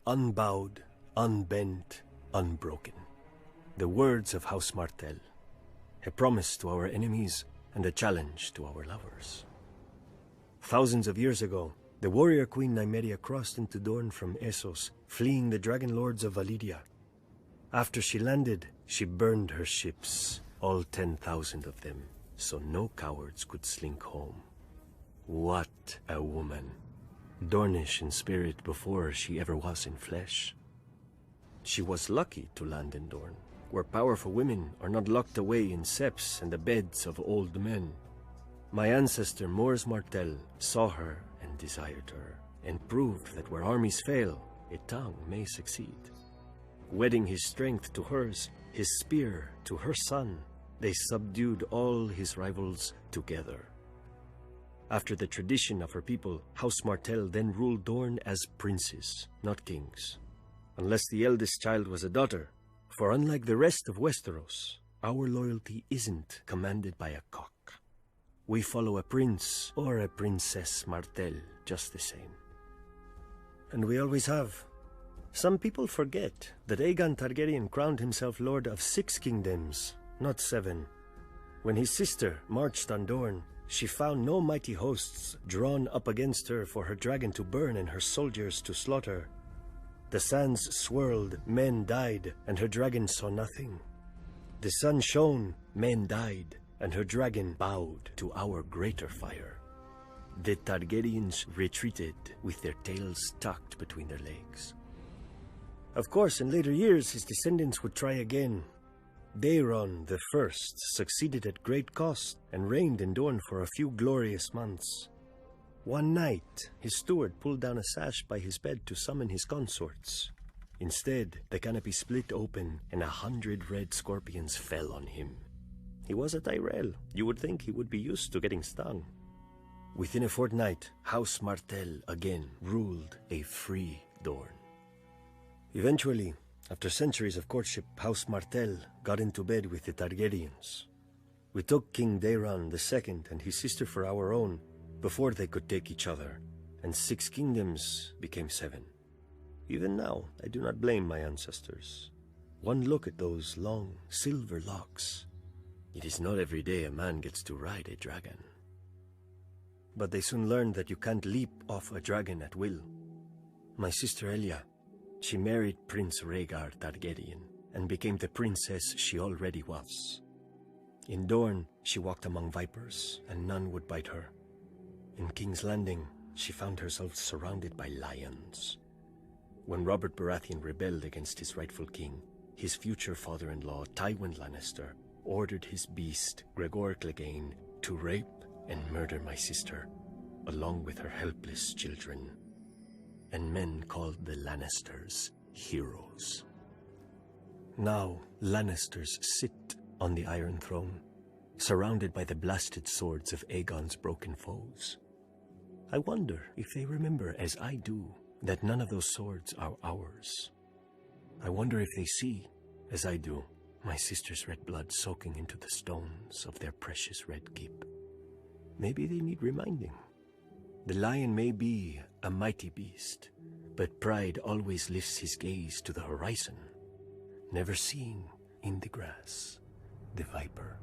unbowed, unbent, unbroken. The words of House Martell, a promise to our enemies and a challenge to our lovers. Thousands of years ago, the warrior queen Nymeria crossed into Dorne from Essos, fleeing the dragon lords of Validia. After she landed, she burned her ships, all 10,000 of them, so no cowards could slink home. What a woman! Dornish in spirit before she ever was in flesh. She was lucky to land in Dorne, where powerful women are not locked away in septs and the beds of old men. My ancestor Mors Martell saw her and desired her, and proved that where armies fail, a tongue may succeed. Wedding his strength to hers, his spear to her son, they subdued all his rivals together. After the tradition of her people, House Martell then ruled Dorne as princes, not kings. Unless the eldest child was a daughter, for unlike the rest of Westeros, our loyalty isn't commanded by a cock. We follow a prince or a princess Martell just the same. And we always have. Some people forget that Aegon Targaryen crowned himself lord of 6 kingdoms, not 7. When his sister marched on Dorne, she found no mighty hosts drawn up against her for her dragon to burn and her soldiers to slaughter. The sands swirled, men died, and her dragon saw nothing. The sun shone, men died, and her dragon bowed to our greater fire. The Targaryens retreated with their tails tucked between their legs. Of course, in later years, his descendants would try again. Daeron the First succeeded at great cost and reigned in Dorne for a few glorious months. One night, his steward pulled down a sash by his bed to summon his consorts. Instead, the canopy split open and 100 red scorpions fell on him. He was a Tyrell. You would think he would be used to getting stung. Within a fortnight, House Martell again ruled a free Dorne. Eventually, after centuries of courtship, House Martell got into bed with the Targaryens. We took King Daeron II and his sister for our own before they could take each other, and 6 kingdoms became 7. Even now, I do not blame my ancestors. One look at those long, silver locks. It is not every day a man gets to ride a dragon. But they soon learned that you can't leap off a dragon at will. My sister Elia, she married Prince Rhaegar Targaryen and became the princess she already was. In Dorne, she walked among vipers, and none would bite her. In King's Landing, she found herself surrounded by lions. When Robert Baratheon rebelled against his rightful king, his future father-in-law, Tywin Lannister, ordered his beast, Gregor Clegane, to rape and murder my sister, along with her helpless children. And men called the Lannisters heroes. Now, Lannisters sit on the Iron Throne, surrounded by the blasted swords of Aegon's broken foes. I wonder if they remember, as I do, that none of those swords are ours. I wonder if they see, as I do, my sister's red blood soaking into the stones of their precious red keep. Maybe they need reminding. The lion may be a mighty beast, but pride always lifts his gaze to the horizon, never seeing in the grass the viper.